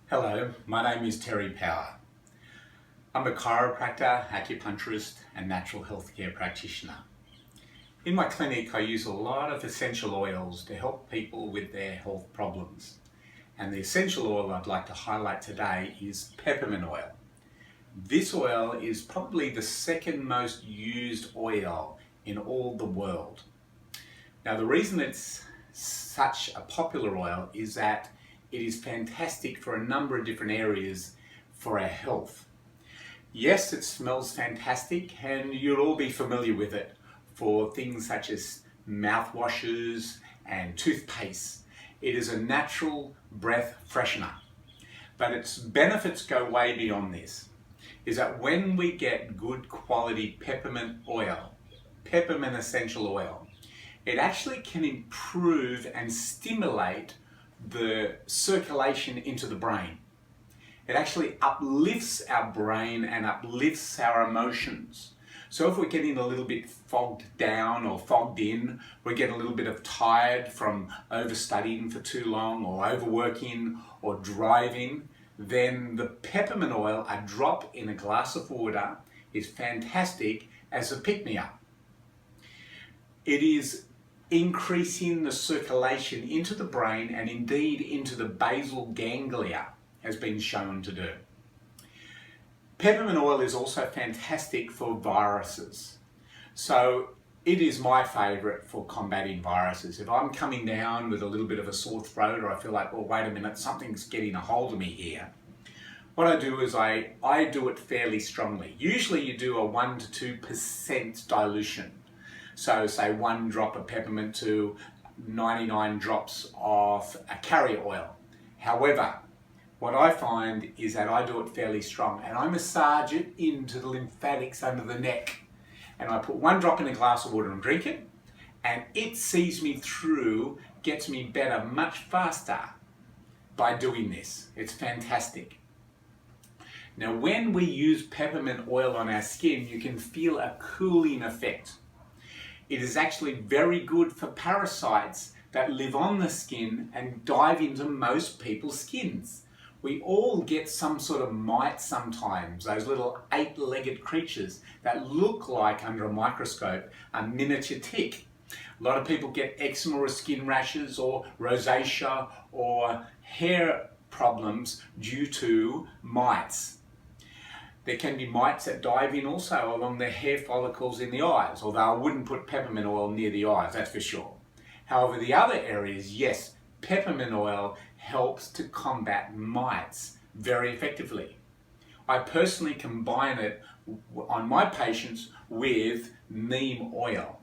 Hello, my name is Terry Power. I'm a chiropractor, acupuncturist and natural healthcare practitioner. In my clinic I use a lot of essential oils to help people with their health problems. And the essential oil I'd like to highlight today is peppermint oil. This oil is probably the second most used oil in all the world. Now the reason it's such a popular oil is that it is fantastic for a number of different areas for our health. Yes, it smells fantastic and you'll all be familiar with it for things such as mouthwashes and toothpaste. It is a natural breath freshener, but its benefits go way beyond this. Is that when we get good quality peppermint oil, peppermint essential oil, it actually can improve and stimulate the circulation into the brain. It actually uplifts our brain and uplifts our emotions. So if we're getting a little bit fogged down or fogged in, we get a little bit of tired from overstudying for too long or overworking or driving, then the peppermint oil, a drop in a glass of water, is fantastic as a pick-me-up. It is increasing the circulation into the brain and indeed into the basal ganglia has been shown to do. Peppermint oil is also fantastic for viruses. So it is my favourite for combating viruses. If I'm coming down with a little bit of a sore throat or I feel like, well, wait a minute, something's getting a hold of me here, what I do is I do it fairly strongly. Usually you do a 1 to 2% dilution. So say 1 drop of peppermint to 99 drops of a carrier oil. However, what I find is that I do it fairly strong and I massage it into the lymphatics under the neck. And I put 1 drop in a glass of water and drink it, and it sees me through, gets me better much faster by doing this. It's fantastic. Now when we use peppermint oil on our skin, you can feel a cooling effect. It is actually very good for parasites that live on the skin and dive into most people's skins. We all get some sort of mite sometimes, those little 8-legged creatures that look like under a microscope a miniature tick. A lot of people get eczema or skin rashes or rosacea or hair problems due to mites. There can be mites that dive in also along the hair follicles in the eyes, although I wouldn't put peppermint oil near the eyes, that's for sure. However, the other areas, yes, peppermint oil helps to combat mites very effectively. I personally combine it on my patients with neem oil.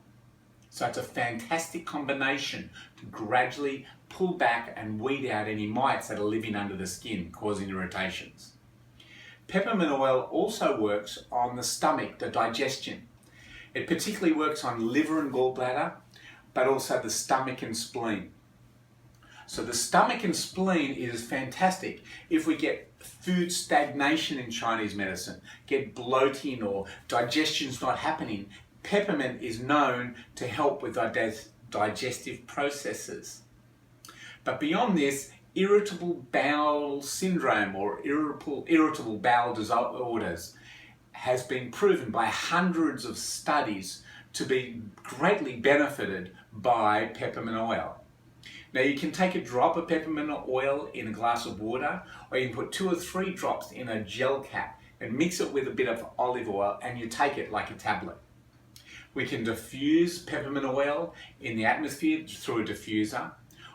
So it's a fantastic combination to gradually pull back and weed out any mites that are living under the skin, causing irritations. Peppermint oil also works on the stomach, the digestion. It particularly works on liver and gallbladder, but also the stomach and spleen. So the stomach and spleen is fantastic. If we get food stagnation in Chinese medicine, get bloating or digestion's not happening, peppermint is known to help with digestive processes. But beyond this, irritable bowel syndrome or irritable bowel disorders has been proven by hundreds of studies to be greatly benefited by peppermint oil. Now you can take a drop of peppermint oil in a glass of water, or you can put 2 or 3 drops in a gel cap and mix it with a bit of olive oil and you take it like a tablet. We can diffuse peppermint oil in the atmosphere through a diffuser,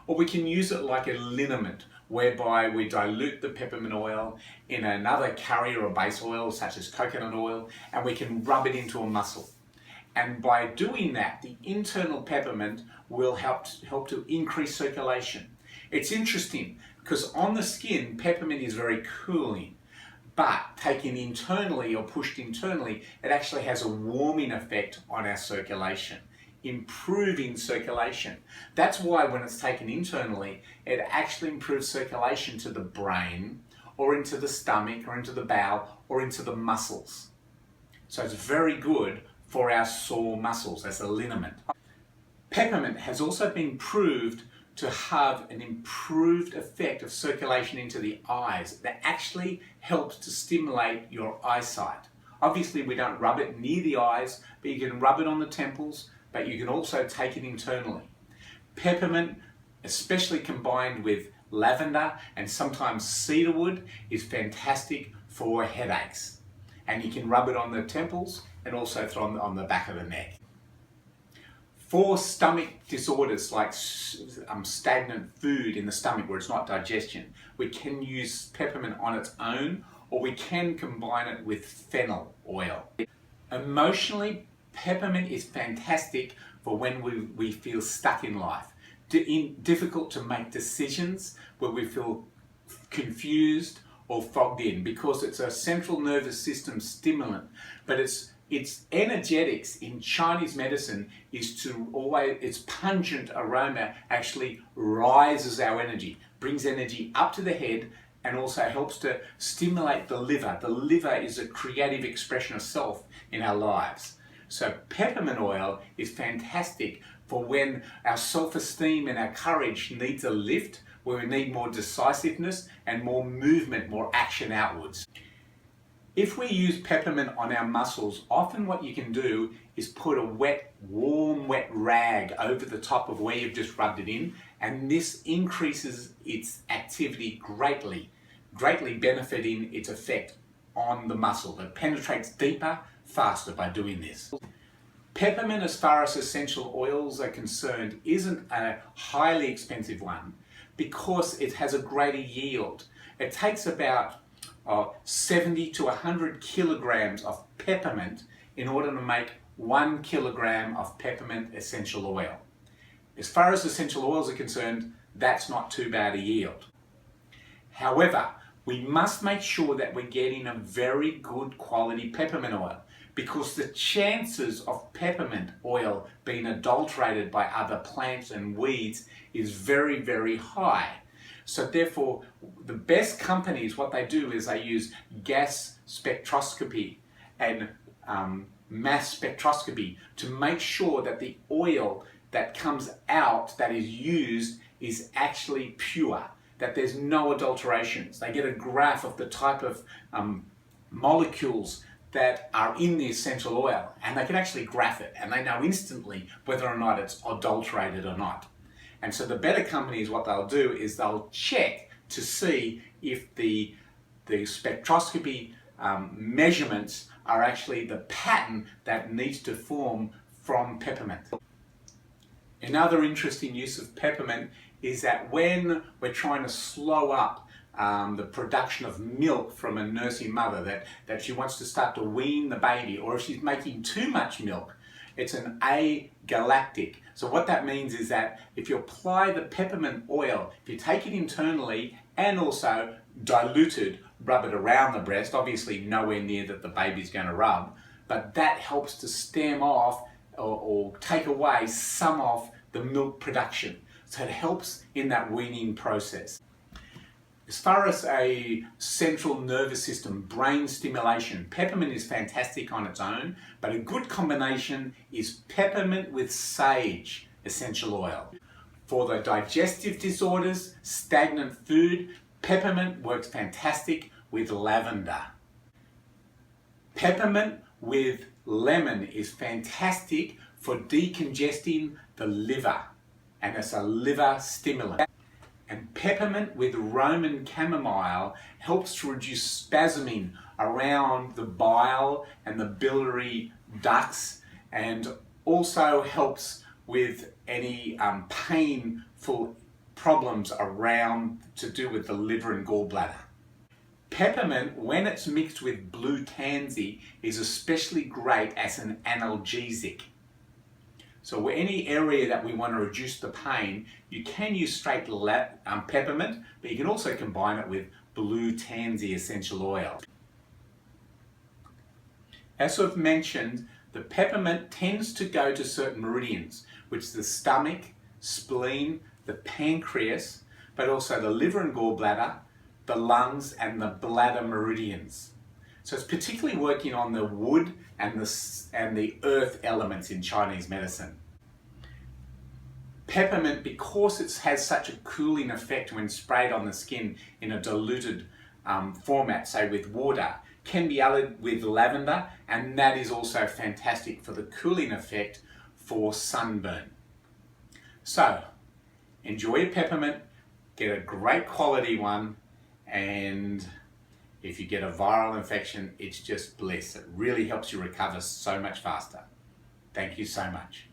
or we can use it like a liniment, whereby we dilute the peppermint oil in another carrier or base oil, such as coconut oil, and we can rub it into a muscle. And by doing that, the internal peppermint will help to increase circulation. It's interesting, because on the skin, peppermint is very cooling, but taken internally or pushed internally, it actually has a warming effect on our circulation, improving circulation. That's why when it's taken internally, it actually improves circulation to the brain or into the stomach or into the bowel or into the muscles. So it's very good for our sore muscles as a liniment. Peppermint has also been proved to have an improved effect of circulation into the eyes that actually helps to stimulate your eyesight. Obviously we don't rub it near the eyes, but you can rub it on the temples, but you can also take it internally. Peppermint, especially combined with lavender and sometimes cedarwood, is fantastic for headaches. And you can rub it on the temples and also throw it on the back of the neck. For stomach disorders like stagnant food in the stomach where it's not digestion, we can use peppermint on its own, or we can combine it with fennel oil. Emotionally, peppermint is fantastic for when we feel stuck in life, difficult to make decisions, where we feel confused or fogged in, because it's a central nervous system stimulant, but its energetics in Chinese medicine is its pungent aroma actually rises our energy, brings energy up to the head, and also helps to stimulate the liver. The liver is a creative expression of self in our lives. So peppermint oil is fantastic for when our self-esteem and our courage needs a lift, where we need more decisiveness and more movement, more action outwards. If we use peppermint on our muscles, often what you can do is put a warm wet rag over the top of where you've just rubbed it in, and this increases its activity greatly benefiting its effect on the muscle. It penetrates deeper, faster by doing this. Peppermint, as far as essential oils are concerned, isn't a highly expensive one because it has a greater yield. It takes about 70 to 100 kilograms of peppermint in order to make 1 kilogram of peppermint essential oil. As far as essential oils are concerned, that's not too bad a yield. However, we must make sure that we're getting a very good quality peppermint oil, because the chances of peppermint oil being adulterated by other plants and weeds is very, very high. So therefore, the best companies, what they do is they use gas spectroscopy and mass spectroscopy to make sure that the oil that comes out, that is used, is actually pure, that there's no adulterations. They get a graph of the type of molecules that are in the essential oil, and they can actually graph it, and they know instantly whether or not it's adulterated or not. And so the better companies, what they'll do is they'll check to see if the spectroscopy measurements are actually the pattern that needs to form from peppermint. Another interesting use of peppermint is that when we're trying to slow up the production of milk from a nursing mother, that she wants to start to wean the baby, or if she's making too much milk, it's an agalactic. So what that means is that if you apply the peppermint oil, if you take it internally and also diluted, rub it around the breast, obviously nowhere near that the baby's going to rub, but that helps to stem off or take away some of the milk production. So it helps in that weaning process. As far as a central nervous system, brain stimulation, peppermint is fantastic on its own, but a good combination is peppermint with sage essential oil. For the digestive disorders, stagnant food, peppermint works fantastic with lavender. Peppermint with lemon is fantastic for decongesting the liver, and it's a liver stimulant. And peppermint with Roman chamomile helps to reduce spasming around the bile and the biliary ducts, and also helps with any painful problems around to do with the liver and gallbladder. Peppermint, when it's mixed with blue tansy, is especially great as an analgesic. So any area that we want to reduce the pain, you can use straight peppermint, but you can also combine it with blue tansy essential oil. As I've mentioned, the peppermint tends to go to certain meridians, which is the stomach, spleen, the pancreas, but also the liver and gallbladder, the lungs, and the bladder meridians. So it's particularly working on the wood and the earth elements in Chinese medicine. Peppermint, because it has such a cooling effect when sprayed on the skin in a diluted format, say with water, can be added with lavender, and that is also fantastic for the cooling effect for sunburn. So enjoy your peppermint, get a great quality one, and if you get a viral infection, it's just bliss. It really helps you recover so much faster. Thank you so much.